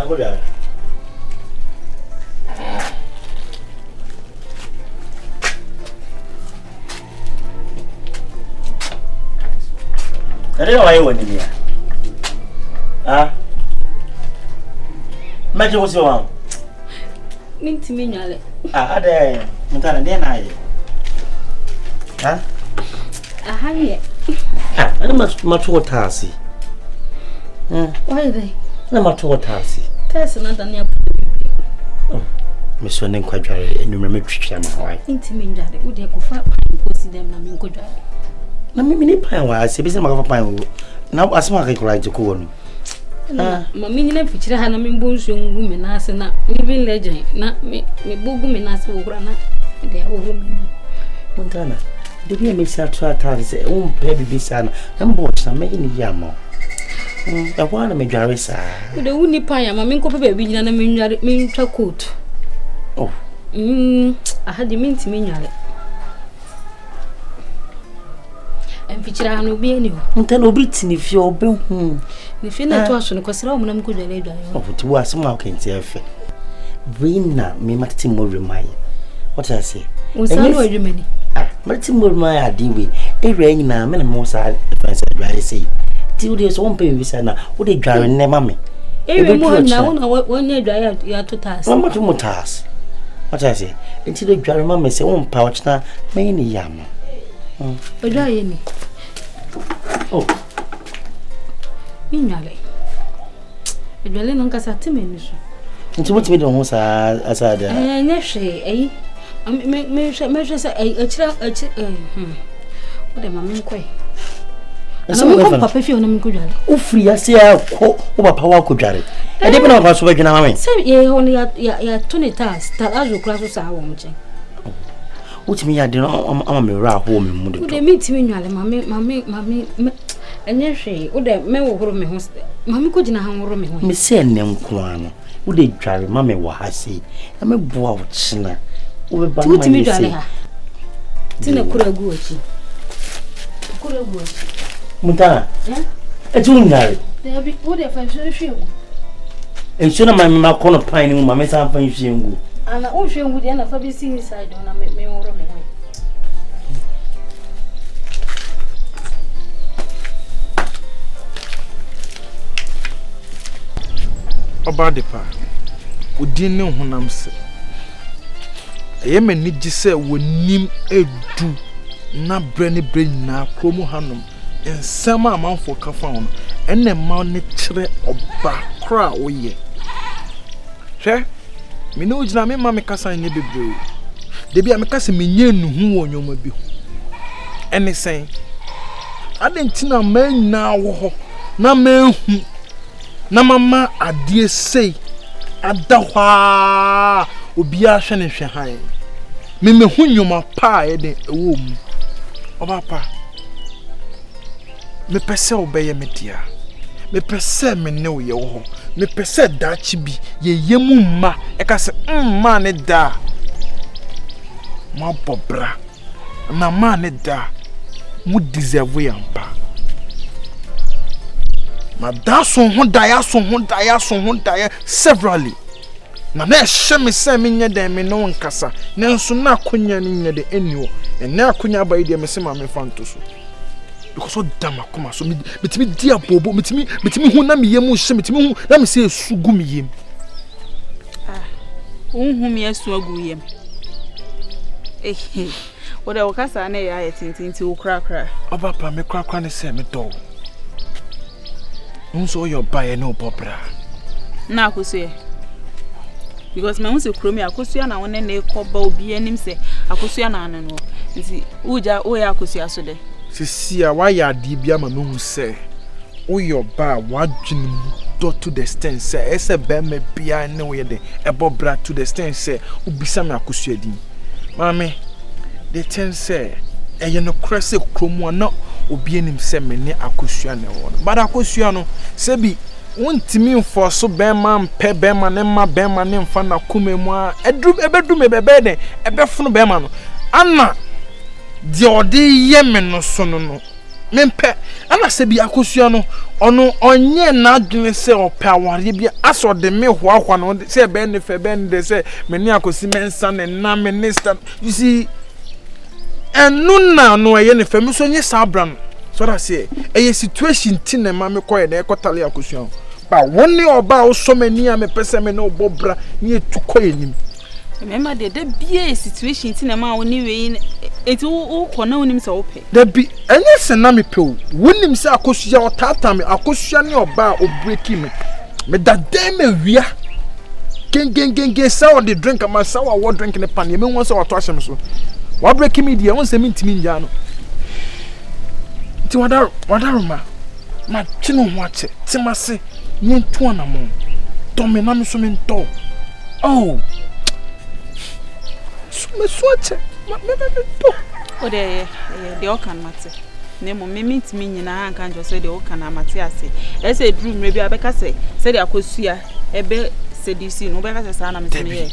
go there. I don't know why you want here. Ah? Imagine what's your one. Mint me, Nale. Ah, there, Montana, then I. Huh? I have it. Ah, I don't much water, I see. Why are they? No matter what I see. There's another near. Oh, Miss Sonnen quite dry, and you remember Trisha, my wife. Mint me, Nale. Would you go far? See them, I mean, good. Na mimi pine wa se bisi maka pine na asma ka kura jiko wonu mami nyina fichira ha na me bonsu ngu me na ase na living legend na me bogu me na ase wo kura na de a wo me Montana de bi me sia twa ta se o mpe bibi sana na mbo chna me ni yama ya kwa na me dware sa de wuni pa ya mami nko pe bi nyina na me nware me ntwa coat oh aha de minti me nware Fichira no bi ani ho ntana obi tini fi obe hu ni fi na to aso no kwasira o munam ko dwale dwan oh to wa asma ka nti efe Brina me matiti mo remai what I say Usano adwumani matiti mo remai adiwe ewra nyina me na mo sa fancy dware say ti wo de so won pe bi sa na wo de dware ne ma me ewe mo na won na dware ya to tas mo to mo tas what I say nti de dware ma me se won pa ochna me ni yama Odaye ni. Oh. Minyale. Edwale no nkasa temeni so. Nti motimi de ho sa asada. Nya hwe me hwe sa akira Ode ma me nkoi. Ana me ko papa fi ona me kodware. O free ase akọ o papa wa kodware. E de bi na papa so badwina ma me. Se ye ho ya to ne tas ta azu kura so sa wo mche. Utimi ya de no ama me ra ho me mu de to. Ode mi timi nwale mami enye hwe ode me wo horo me ho mami ko gina han horo me ho. Me se ne nko ano. Ode dware ma me wa ha sei. Na me boa wo china. Wo be ba ma. Timi dwale ha. Tina kura gu ochi. Kura gu ochi. Montana. E tu ngare. Debi ode fa hwe hwe. E so na mami ma kono pan ni mu mami sa fa hwe ngu. Ana o hwe ngu de na fa be si inside na me horo me ho. Obadepa odin ne honam se eyemani gise wonim edu na brane na kromu hanom ensema amanfo kafa hono enne ma ne kire oba kra oye hwe me no gina me ma me kasa ne bebre de bia me kasa me nye nuhu wo nyoma bi ene sen adentina ma nyina wo ho na ma hu na mama adie sei adahwa obi a hwe ne hwe han me hu nyoma pa e de ewo mu obapa me pese obeye media me pese me ne wo ye wo me pese dachi bi ye yemu ma e ka se ma ne da ma bobra na ma ne da mu deserve yampa ma da so ho daya severally na ehye me se me nye den me no nkasa nenso na akonya ni nye de eniwo na akonya ba ide me se ma me fanto so because o dama kuma so metimi dia bobo metimi hu na me yemu hye metimi hu na me se esugu me yem unhu me esu agu yem o da wakasa na ya tintinti wo krakra obapa me krakra ne se me do unso your buy no popra na akoso because me unse kromi akoso na wona na ekoba obi anim se akoso na ane no nti uja o ya akoso aso de sisia wa ya ade bia ma me hu se o your buy wadwene do to the extent se ese be me bia ne we de ebobra to the extent se ubisa me akoso adi mame the ten say eye no krese kromu na obi anim se me ne akosua ne wo but akosua no se bi wontimi mfo so bema mpe bema ne ma bema ne mfa na kumemu a ebedu me bebe de ebefunu bema no ana de ode ye me no so no mempe ana se bi akosua no ono onye na adwene se opaware bi aso de me hoahwa no se be ne fe be ne se me ni akosi mensa ne na minister you see enu na no eye ne fe me so nye sabra no so that say eye situation ti na ma me koye na ekotale akosua ba woni oba wo so mani a me pese me na obobra ni etukoye nim remember the bia situation ti na ma woni we eti wo kona wonim se wo pe da bi enye se na me pe wonim se akosua otata me akosua ne oba obreki me da dem awia gen say on the drink am say wa drink ne pan ye me won say wa to ahyem so wa break me dia won say me ntimi nja no ti wadaro ma chino ho ache ti mase ni ntu ana mo to me na me so me nto oh so me so ache me to o de o kan mate ne mo me ntimi nyina anka njo say de o kan amate ase e say drum re bi abeka say de akosua ebe CDC no be ka say na me say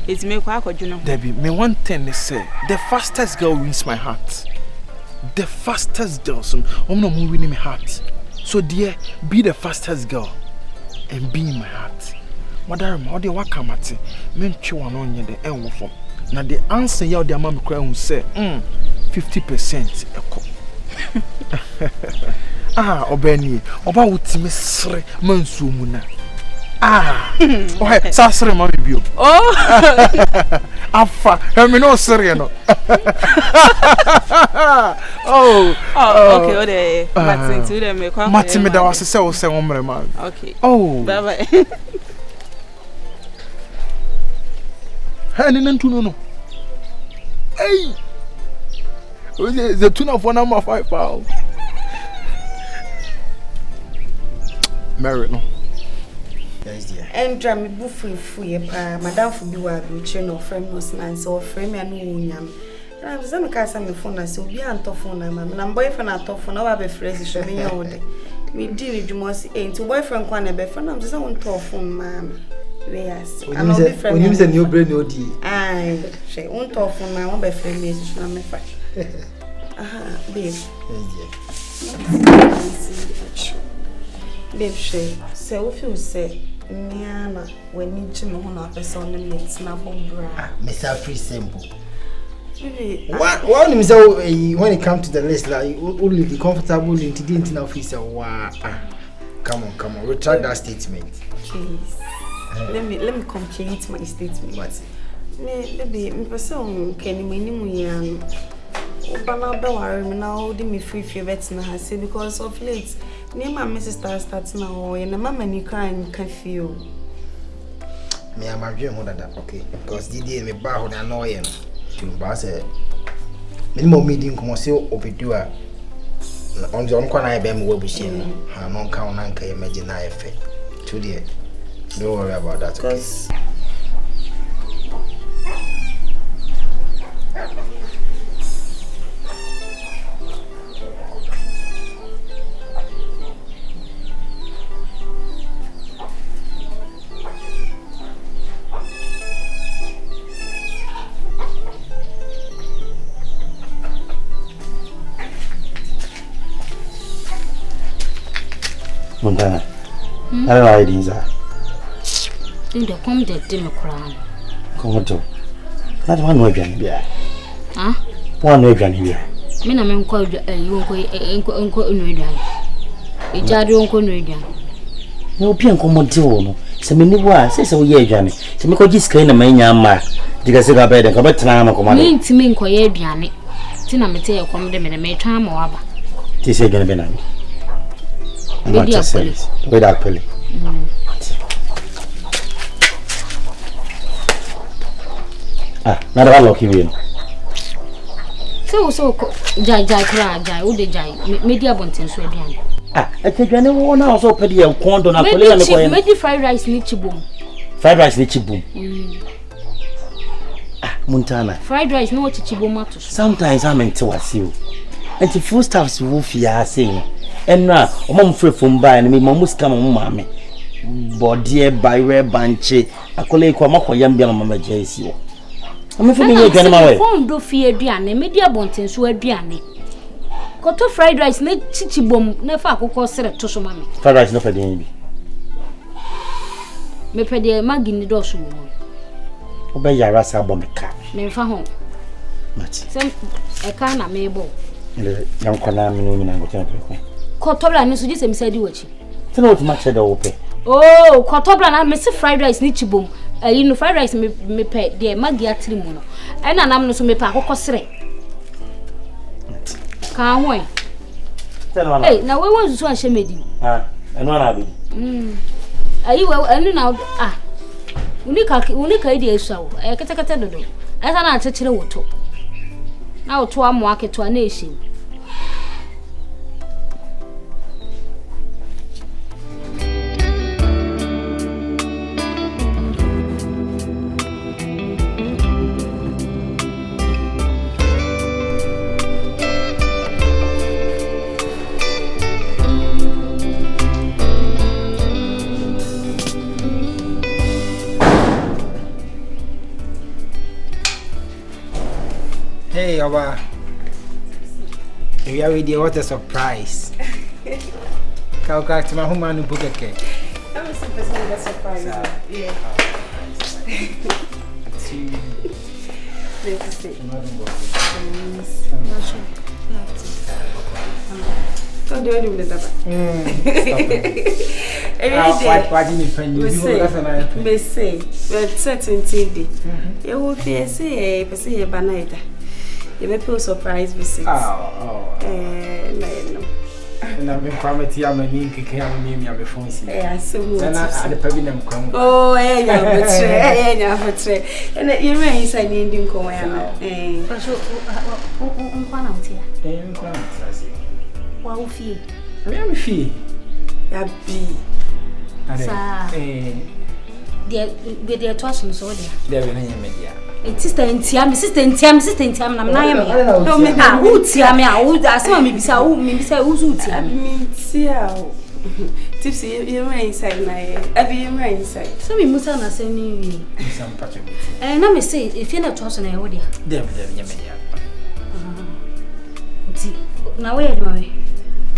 it's me kwa akwadwuno Debbie me one thing is say the fastest girl wins my heart. The fastest girl so no mo win my heart. So dear, be the fastest girl and be in my heart. Madam, how dey waka mate me ntwe wano nye de enwo fom. Na the answer ya dey am me kra hu say 50% eko. Obani oba wutimi sre mansu mu na okay, sasre mami bio. Oh, afa, me no sere no. Okay, ode. Martin to them me kwa. Martin me da was say o say omre ma. Okay. Oh. Bye bye. Ha ni nantu no. Hey. The tuna for number 5 pound. Merit no. And drum buffy madam for be wa be no frame no man so frame and no nyam. I'm some case am phone so be an to phone na boyfriend at phone na be fresh show me your day. Me deal with you must to boyfriend kwa na be phone am say want to phone man. Yes. I'm not be friend. You say new brain no di. Ai, she want to phone na want be friend me so na me fa. Babe. Babe, say we feel say Niana, when you Jimmy on our person, it's not bra. Mr. Free simple. What when it comes to the list, like only the comfortable into the officer. Wow. Come on, retract that statement. Please. Let me complete my statement. What? Baby, my person can you Obama Bawari now did me free favorites na say because of late. Near my Mrs. starts now, and the mama you can't feel. Me, I'm a dream more than that, okay? Because the day me bar on annoying to Bass. Minimum meeting come see overdue on the on corner. I been will be seen. I'm on count and can imagine I effect. To the don't worry about that, okay? Montana. I don't know how it is. In the come the dim crown. Come to. Not one way, yeah. Huh? One way, here. Mina men called you uncle Nuidan. A jaddy uncle Nuidan. No pian commodore. So many was, says so, yeah, Johnny. To make a just kind of man, because I bet and come back to Nama command. Mean to me inquire, Bianni. Tina me tell you, come to me and make time or other. This is going to be nice. Without Pelly. Not a lucky win. So, Jai cry, Jai, would the Jai, media bunting so again. I think anyone else open the corn on a maybe fried rice nichiboom. Fried rice nichiboom. Montana. Fried rice no chichiboom. Sometimes I'm into a seal. And the food stuff's wolfy are saying. And now, mom free from buying me, must come on, mammy. Body by rare banche, a colleague from a young Mamma JC. I'm from your grandma. Won't do fear Diane, media bunting so a Diane. koto fried rice na chichi bom na fa akoko sere to so mame fried rice no fede bi me pede magi ni do so mo obe yara sa bom ka me fa ho mati sem e ka na me bo ile yankona me no nyina ngote ko koto bla ni so jise mi sa di wachi tena what match da ope oh koto bla na me se fried rice ni chibom ayi no fried rice me pe de magi atri mu no e na nam no so me pa akoko sere ka ho e tena eh na we won so an shemedi enu ana bi ayi we enu na unika ide esawo e kete dodo esa na achechire woto na woto amu aketo na ehim Hey, Oba. We are with you. What a surprise. Kauka to my home and book a cake. I'm super surprised. Yeah. Don't do it with that. Me say, but certain TV. You will say, Banana. You may feel surprised visit. No. And I've been promised you am a new name your phone. Yeah, so the pavilion come. Oh, yeah, betray. And you may say, I didn't come. Wow, fee. I am fee. Yeah, be. Their twashing so there. There will be media. Sister Ntiam na na ya me. No me ah utia me ah u asema me bisa u me bisa uzu utia me. Me tia o. Tipsy you may inside my every you may inside. So me musa na say ni. Some patch. Na me say if you na twashing na wo dia. There will be media. Uti na we do me.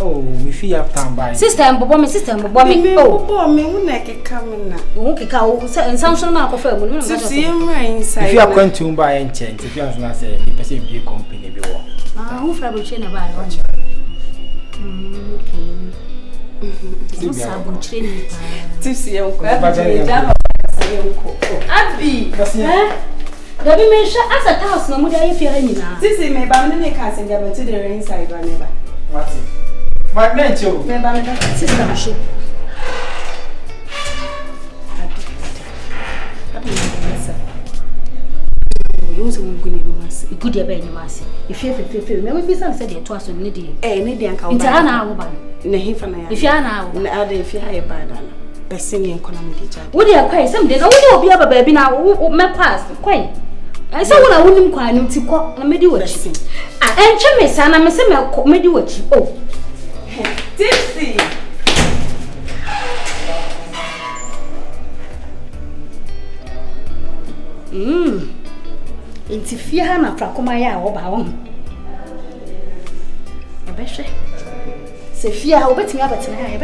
Oh, we feel have time by. Sister Mbobo me Oh, me una ke come na. O ke ka o sanction na ko fa mu no. Tipsy you may inside. If you are going to buy and change, if you are not say the person be company be wo. Who fra bo chena ba yo. Okay. Sabu cheni pa. Tipsy you ko. Abi. Dabi me sha asa house na mu da yi fiare nyina. Tipsy me ba me ne ka se ga ba to the inside one neighbor. What? My man too. Me ba me Sister Mashu. You so ngune mas. Good ya be nyamase. If you me be some say dey to aso ne dey. Ne dey anka wo. Intara na awo ba. Ne hifa na ya. If ya na awo. Na ade if ya e ba da na. Person yen kono me dey ja. Wo dey kwai sem dey na wo dey obi aba ba bi na me pass kwai. I say when I wouldn't cry, no tico, and made you a sin. I enche me, son, I say, made you a chip. Oh, Tipsy. It's if you have a fracomaya or bound. A beshe. Say, fear, I'll bet me up at tonight,